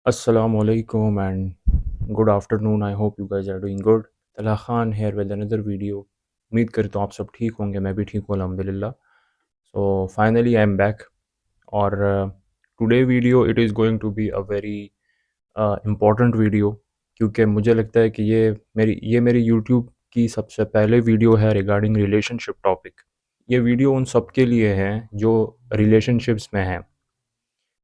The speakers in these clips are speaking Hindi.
Assalamu alaikum and good afternoon. I hope you guys are doing good. तला Khan here with another video. उम्मीद करता हूँ आप सब ठीक होंगे, मैं भी ठीक हूँ अल्हम्दुलिल्लाह. So finally I am back और today video it is going to be a very important video क्योंकि मुझे लगता है कि ये मेरी YouTube की सबसे पहले वीडियो है रिगार्डिंग रिलेशनशिप टॉपिक. ये वीडियो उन सब के लिए है जो रिलेशनशिप्स में हैं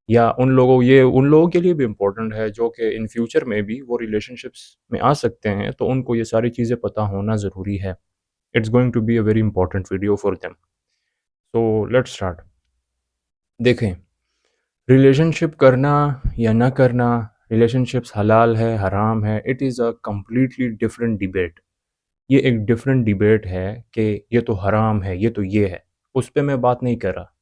या उन लोगों के लिए भी इम्पोर्टेंट है जो कि इन फ्यूचर में भी वो रिलेशनशिप्स में आ सकते हैं, तो उनको ये सारी चीज़ें पता होना ज़रूरी है. It's going to be a very important video for them. So let's start. देखें, रिलेशनशिप करना या ना करना, रिलेशनशिप्स हलाल है हराम है, it is a completely different debate. ये एक डिफरेंट डिबेट है कि ये तो हराम है, ये तो ये है. उस पे मैं बात नहीं कर रहा.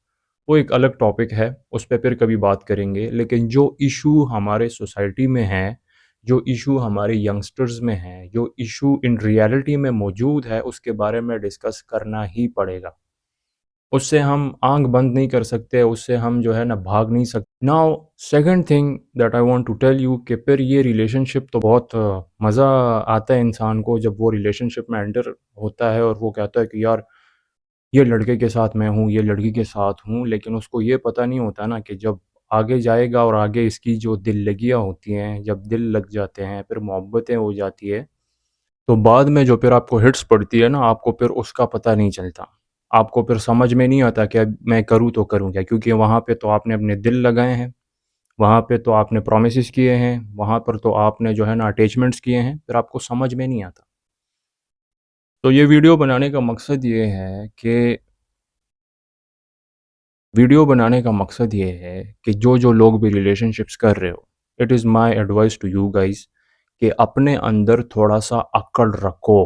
वो एक अलग टॉपिक है, उस पे फिर कभी बात करेंगे. लेकिन जो इशू हमारे सोसाइटी में है, जो इशू हमारे यंगस्टर्स में है, जो इशू इन रियलिटी में मौजूद है, उसके बारे में डिस्कस करना ही पड़ेगा. उससे हम आंख बंद नहीं कर सकते, उससे हम जो है ना भाग नहीं सकते. Now second thing that I want to tell you कि फिर ये रिलेशनशिप तो बहुत मज़ा आता है इंसान को जब वो रिलेशनशिप में एंटर होता है और वो कहता है कि यार ये लड़के के साथ मैं हूँ, ये लड़की के साथ हूँ, लेकिन उसको ये पता नहीं होता ना कि जब आगे जाएगा और आगे इसकी जो दिल लगियाँ होती हैं, जब दिल लग जाते हैं, फिर मोहब्बतें हो जाती है, तो बाद में जो फिर आपको हिट्स पड़ती है ना, आपको फिर उसका पता नहीं चलता. आपको फिर समझ में नहीं आता कि अब मैं करूँ तो करूँ क्या? क्योंकि वहाँ पे तो आपने अपने दिल लगाए हैं, वहाँ पे तो आपने प्रॉमिसेस किए हैं, वहाँ पर तो आपने जो है ना अटैचमेंट्स किए हैं, फिर आपको समझ में नहीं आता. तो ये वीडियो बनाने का मकसद ये है कि वीडियो बनाने का मकसद ये है कि जो लोग भी रिलेशनशिप्स कर रहे हो, it is my advice to you guys कि अपने अंदर थोड़ा-सा अक्ल रखो,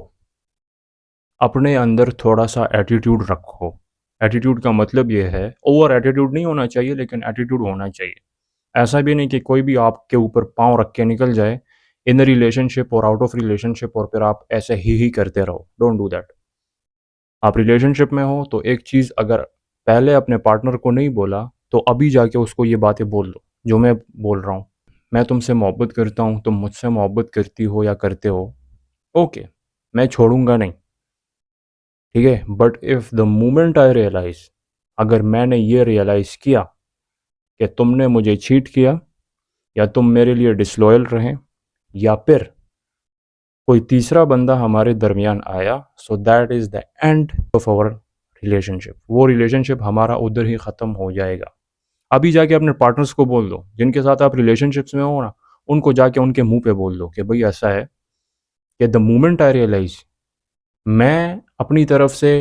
अपने अंदर थोड़ा-सा एटीट्यूड रखो. एटीट्यूड का मतलब ये है, ओवर एटीट्यूड नहीं होना चाहिए लेकिन एटीट्यूड होना चाहिए. ऐसा भी नहीं कि कोई भी आपके ऊपर पाँव रख के निकल जाए इन अ रिलेशनशिप और आउट ऑफ रिलेशनशिप और फिर आप ऐसे ही करते रहो. Don't do that. आप रिलेशनशिप में हो तो एक चीज़ अगर पहले अपने पार्टनर को नहीं बोला, तो अभी जाके उसको ये बातें बोल दो, जो मैं बोल रहा हूँ. मैं तुमसे मोहब्बत करता हूँ, तुम मुझसे मोहब्बत करती हो या करते हो, ओके, मैं छोड़ूँगा नहीं, ठीक है? But if the moment I realize, अगर मैंने ये रियलाइज़ किया कि तुमने मुझे चीट किया या तुम मेरे लिए डिसलॉयल रहे या फिर कोई तीसरा बंदा हमारे दरमियान आया, so that is the end of our relationship. वो रिलेशनशिप हमारा उधर ही ख़त्म हो जाएगा. अभी जाके अपने पार्टनर्स को बोल दो, जिनके साथ आप रिलेशनशिप्स में हो ना, उनको जाके उनके मुंह पे बोल दो कि भाई ऐसा है कि द मोमेंट आई रियलाइज, मैं अपनी तरफ से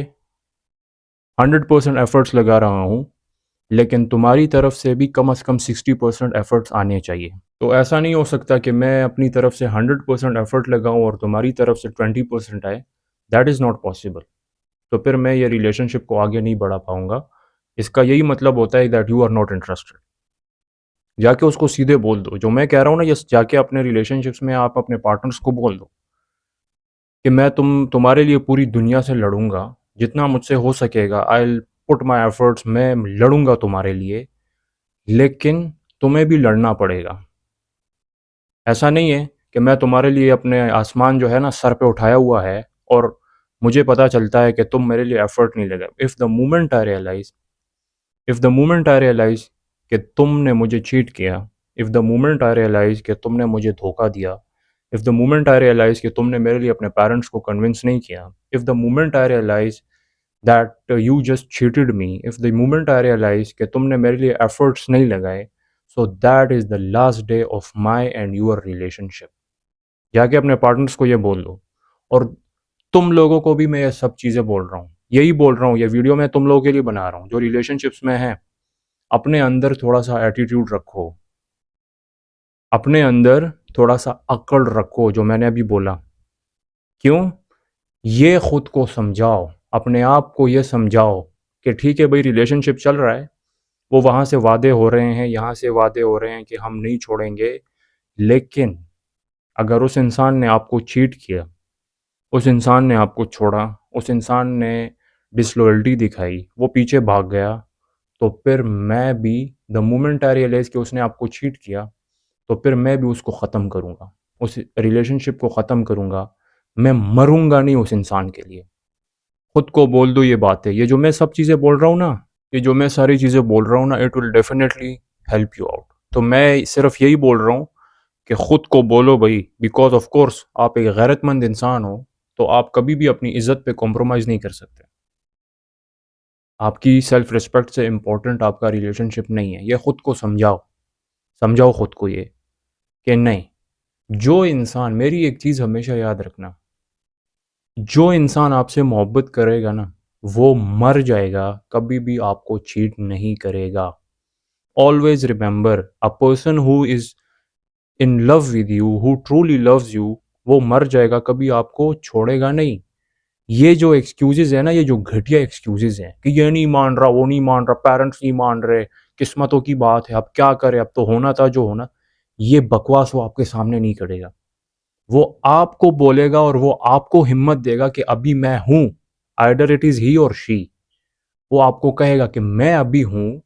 100% एफर्ट्स लगा रहा हूँ, लेकिन तुम्हारी तरफ से भी कम से कम 60% एफर्ट्स आने चाहिए. तो ऐसा नहीं हो सकता कि मैं अपनी तरफ से 100% एफर्ट लगाऊं और तुम्हारी तरफ से 20% आए. That is not possible. तो फिर मैं ये रिलेशनशिप को आगे नहीं बढ़ा पाऊंगा. इसका यही मतलब होता है that you are not interested. जाके उसको सीधे बोल दो, जो मैं कह रहा हूँ ना, ये जाके अपने रिलेशनशिप्स में आप अपने पार्टनर्स को बोल दो कि मैं तुम्हारे लिए पूरी दुनिया से लड़ूंगा, जितना मुझसे हो सकेगा, I will put my efforts, मैं लड़ूंगा तुम्हारे लिए, लेकिन तुम्हें भी लड़ना पड़ेगा. ऐसा नहीं है कि मैं तुम्हारे लिए अपने आसमान जो है ना सर पे उठाया हुआ है और मुझे पता चलता है कि तुम मेरे लिए एफर्ट नहीं लगा. If the moment I realize कि तुमने मुझे चीट किया, if the moment I realize कि तुमने मुझे धोखा दिया, if the moment I realize कि तुमने मेरे लिए अपने पेरेंट्स को कन्विंस नहीं किया, if the moment I realize that you just cheated me, if the moment I realize कि तुमने मेरे लिए एफर्ट्स नहीं लगाए, so that is the last day of my and your relationship. जाके अपने पार्टनर्स को ये बोल दो. और तुम लोगों को भी मैं ये सब चीज़ें बोल रहा हूँ, यही बोल रहा हूँ, ये वीडियो मैं तुम लोगों के लिए बना रहा हूँ जो रिलेशनशिप्स में हैं. अपने अंदर थोड़ा-सा एटीट्यूड रखो, अपने अंदर थोड़ा-सा अक्ल रखो, जो मैंने अभी बोला. क्यों? ये खुद को समझाओ, अपने आप को ये समझाओ कि ठीक है भाई, रिलेशनशिप चल रहा है, वो वहाँ से वादे हो रहे हैं, यहाँ से वादे हो रहे हैं कि हम नहीं छोड़ेंगे, लेकिन अगर उस इंसान ने आपको चीट किया, उस इंसान ने आपको छोड़ा, उस इंसान ने डिसलॉयल्टी दिखाई, वो पीछे भाग गया, तो फिर मैं भी द मोमेंट आई रियलाइज़ कि उसने आपको चीट किया, तो फिर मैं भी उसको ख़त्म करूँगा, उस रिलेशनशिप को ख़त्म करूँगा। मैं मरूँगा नहीं उस इंसान के लिए। खुद को बोल दो ये बातें, ये जो मैं सब चीज़ें बोल रहा हूँ ना, ये जो मैं सारी चीज़ें बोल रहा हूँ ना, it will definitely help you out. तो मैं सिर्फ यही बोल रहा हूँ कि खुद को बोलो भाई, बिकॉज ऑफ कोर्स आप एक गैरतमंद इंसान हो, तो आप कभी भी अपनी इज्जत पे कॉम्प्रोमाइज़ नहीं कर सकते। आपकी सेल्फ रिस्पेक्ट से इम्पोर्टेंट आपका रिलेशनशिप नहीं है, ये खुद को समझाओ। समझाओ खुद को ये कि नहीं, जो इंसान, मेरी एक चीज़ हमेशा याद रखना, जो इंसान आपसे मोहब्बत करेगा ना, वो मर जाएगा, कभी भी आपको चीट नहीं करेगा। Always remember, a person who is in love with you, who truly loves you, वो मर जाएगा, कभी आपको छोड़ेगा नहीं। ये जो एक्सक्यूजेज है ना, ये जो घटिया एक्सक्यूजेज हैं कि ये नहीं मान रहा, वो नहीं मान रहा, पेरेंट्स नहीं मान रहे, किस्मतों की बात है, अब क्या करे, अब तो होना था जो होना, ये बकवास वो आपके सामने नहीं करेगा। वो आपको बोलेगा और वो आपको हिम्मत देगा कि अभी मैं हूं, आइदर इट इज ही और शी। वो आपको कहेगा कि मैं अभी हूं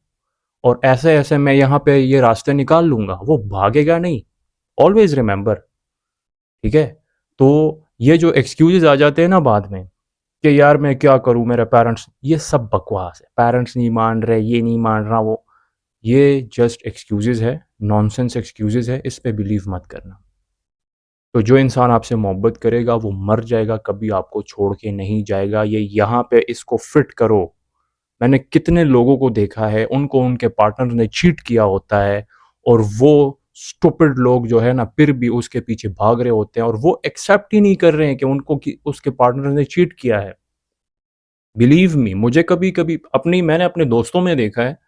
और ऐसे ऐसे मैं यहाँ पे ये रास्ते निकाल लूंगा, वो भागेगा नहीं। ऑलवेज रिमेंबर, ठीक है। तो ये जो एक्सक्यूजेज आ जाते हैं ना बाद में कि यार मैं क्या करूं, मेरे पेरेंट्स, ये सब बकवास है, पेरेंट्स नहीं मान रहे, ये नहीं मान रहा, वो, ये जस्ट एक्सक्यूजेज है, नॉनसेंस एक्सक्यूजेज है, इस पे बिलीव मत करना। तो जो इंसान आपसे मोहब्बत करेगा वो मर जाएगा, कभी आपको छोड़ के नहीं जाएगा। ये यहाँ पे इसको फिट करो। मैंने कितने लोगों को देखा है, उनको उनके पार्टनर ने चीट किया होता है और वो स्टूपिड लोग जो है ना, फिर भी उसके पीछे भाग रहे होते हैं और वो एक्सेप्ट ही नहीं कर रहे हैं कि उनको कि उसके पार्टनर ने चीट किया है। बिलीव मी, मुझे कभी कभी मैंने अपने दोस्तों में देखा है,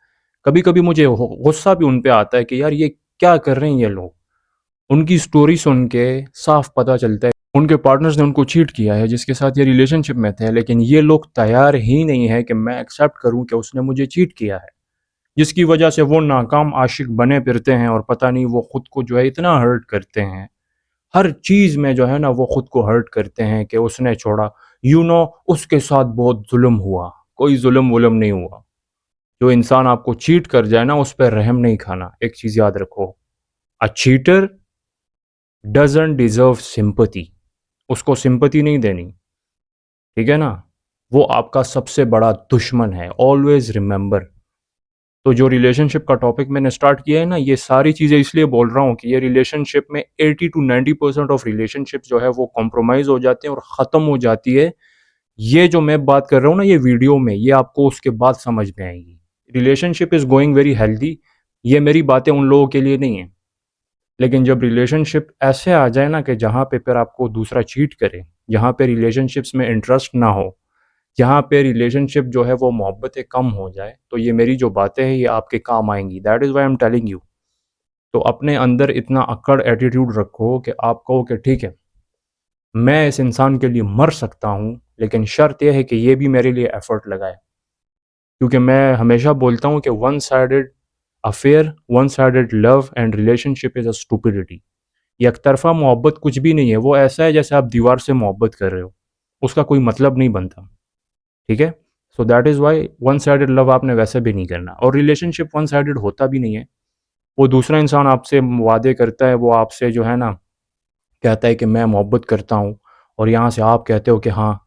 कभी कभी मुझे गुस्सा भी उन पे आता है कि यार ये क्या कर रहे हैं ये लोग। उनकी स्टोरी सुन के साफ पता चलता है उनके पार्टनर्स ने उनको चीट किया है जिसके साथ ये रिलेशनशिप में थे, लेकिन ये लोग तैयार ही नहीं है कि मैं एक्सेप्ट करूं कि उसने मुझे चीट किया है, जिसकी वजह से वो नाकाम आशिक बने फिरते हैं और पता नहीं वो खुद को जो है इतना हर्ट करते हैं। हर चीज में जो है ना वो खुद को हर्ट करते हैं कि उसने छोड़ा, उसके साथ बहुत जुल्म हुआ। कोई जुल्म वुलम नहीं हुआ। जो इंसान आपको चीट कर जाए ना, उस पर रहम नहीं खाना। एक चीज याद रखो, a cheater doesn't deserve sympathy. उसको सिंपैथी नहीं देनी, ठीक है ना। वो आपका सबसे बड़ा दुश्मन है, ऑलवेज रिमेंबर। तो जो रिलेशनशिप का टॉपिक मैंने स्टार्ट किया है ना, ये सारी चीज़ें इसलिए बोल रहा हूँ कि ये रिलेशनशिप में 80 to 90% ऑफ रिलेशनशिप जो है वो कॉम्प्रोमाइज़ हो जाते हैं और ख़त्म हो जाती है। ये जो मैं बात कर रहा हूँ ना ये वीडियो में, ये आपको उसके बाद समझ में आएगी। Relationship is going very healthy, ये मेरी बातें उन लोगों के लिए नहीं है। लेकिन जब रिलेशनशिप ऐसे आ जाए ना कि जहाँ पे फिर आपको दूसरा चीट करे, जहाँ पे रिलेशनशिप्स में इंटरेस्ट ना हो, जहाँ पे रिलेशनशिप जो है वो मोहब्बतें कम हो जाए, तो ये मेरी जो बातें हैं ये आपके काम आएंगी। That is why am telling you. तो अपने अंदर इतना अक्कड़ एटीट्यूड रखो कि आप कहो कि ठीक है, मैं इस इंसान के लिए मर सकता हूँ, लेकिन शर्त यह है कि ये भी मेरे लिए एफर्ट लगाए। क्योंकि मैं हमेशा बोलता हूँ कि one sided affair, one sided love and relationship is a stupidity. ये एकतरफा मोहब्बत कुछ भी नहीं है, वो ऐसा है जैसे आप दीवार से मोहब्बत कर रहे हो, उसका कोई मतलब नहीं बनता, ठीक है। सो that is why one sided love आपने वैसे भी नहीं करना, और रिलेशनशिप वन साइडेड होता भी नहीं है। वो दूसरा इंसान आपसे वादे करता है, वो आपसे जो है ना कहता है कि मैं मोहब्बत करता हूँ, और यहाँ से आप कहते हो कि हाँ,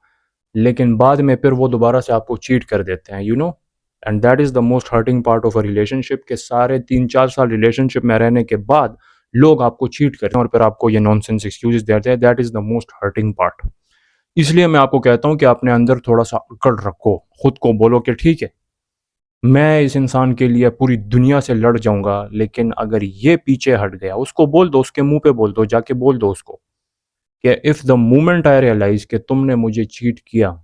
लेकिन बाद में फिर वो दोबारा से आपको चीट कर देते हैं, and that is the most hurting part of a relationship, के सारे 3-4 साल रिलेशनशिप में रहने के बाद लोग आपको चीट करते हैं और फिर आपको ये नॉनसेंस एक्सक्यूजेस देते हैं। That is the most hurting part. इसलिए मैं आपको कहता हूँ कि अपने अंदर थोड़ा सा अकड़ रखो, खुद को बोलो कि ठीक है, मैं इस इंसान के लिए पूरी दुनिया से लड़ जाऊंगा, लेकिन अगर ये पीछे हट गया, उसको बोल दो, उसके मुंह पे बोल दो, जाके बोल दो उसको कि if the moment I realize कि तुमने मुझे चीट किया,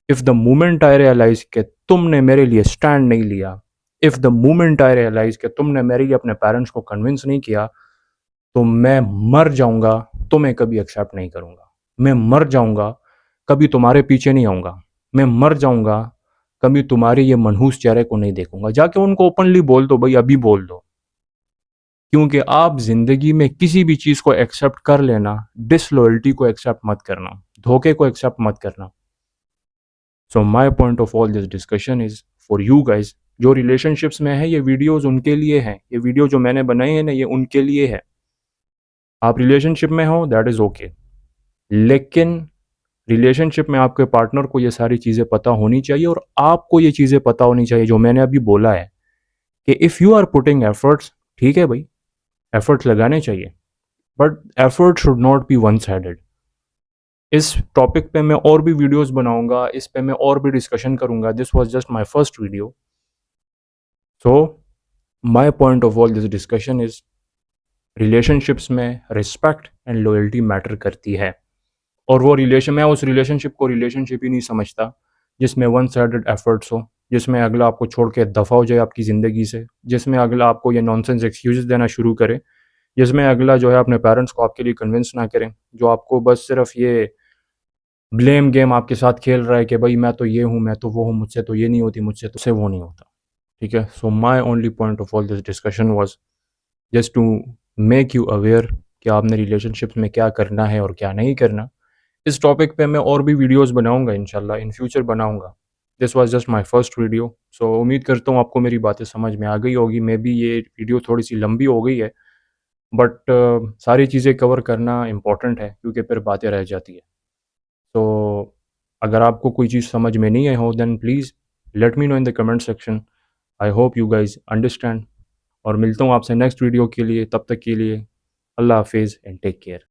if the moment I realize कि तुमने मेरे लिए स्टैंड नहीं लिया, if the moment I realize कि तुमने मेरे लिए अपने पेरेंट्स को कन्विंस नहीं किया, तो मैं मर जाऊंगा, तुम्हें कभी एक्सेप्ट नहीं करूंगा। मैं मर जाऊंगा, कभी तुम्हारे पीछे नहीं आऊंगा। मैं मर जाऊंगा, कभी तुम्हारे ये मनहूस चेहरे को नहीं देखूंगा। जाके उनको ओपनली बोल दो भाई, अभी बोल दो। क्योंकि आप जिंदगी में किसी भी चीज को एक्सेप्ट कर लेना, डिसलॉयल्टी को एक्सेप्ट मत करना, धोखे को एक्सेप्ट मत करना। So my point of all this discussion is for you guys जो रिलेशनशिप्स में है ये वीडियोज़ उनके लिए हैं, ये वीडियो जो मैंने बनाए हैं ना ये उनके लिए है। आप रिलेशनशिप में हो दैट इज़ ओके, लेकिन रिलेशनशिप में आपके पार्टनर को ये सारी चीज़ें पता होनी चाहिए और आपको ये चीज़ें पता होनी चाहिए जो मैंने अभी बोला है कि if you are putting efforts, ठीक है भाई, एफर्ट्स लगाने चाहिए, but effort should not be one sided. इस टॉपिक पे मैं और भी वीडियोस बनाऊंगा, इस पे मैं और भी डिस्कशन करूंगा। This was just my first video. So my point of all this discussion is relationships में रिस्पेक्ट एंड लॉयल्टी मैटर करती है। और वो रिलेशन, मैं उस रिलेशनशिप को रिलेशनशिप ही नहीं समझता जिसमें वन साइडेड एफर्ट्स हो, जिसमें अगला आपको छोड़ के दफ़ा हो जाए आपकी ज़िंदगी से, जिसमें अगला आपको ये नॉनसेंस एक्सक्यूजेस देना शुरू करे, जिसमें अगला जो है अपने पेरेंट्स को आपके लिए कन्विंस ना करें, जो आपको बस सिर्फ ये ब्लेम गेम आपके साथ खेल रहा है कि भाई मैं तो ये हूँ, मैं तो वो हूँ, मुझसे तो ये नहीं होती, मुझसे तो से वो नहीं होता। ठीक है, so my only point of all this discussion was just to make you aware कि आपने रिलेशनशिप में क्या करना है और क्या नहीं करना। इस टॉपिक पे मैं और भी वीडियोस बनाऊंगा, इंशाल्लाह इन फ्यूचर बनाऊंगा। This was just my first video. So उम्मीद करता हूँ आपको मेरी बातें समझ में आ गई होगी। मे बी ये वीडियो थोड़ी सी लंबी हो गई है, बट सारी चीज़ें कवर करना इम्पोर्टेंट है क्योंकि फिर बातें रह जाती है। तो अगर आपको कोई चीज़ समझ में नहीं आई हो then please let me know in the comment section. I hope you guys understand. और मिलता हूँ आपसे नेक्स्ट वीडियो के लिए, तब तक के लिए अल्लाह हाफिज़ एंड टेक केयर।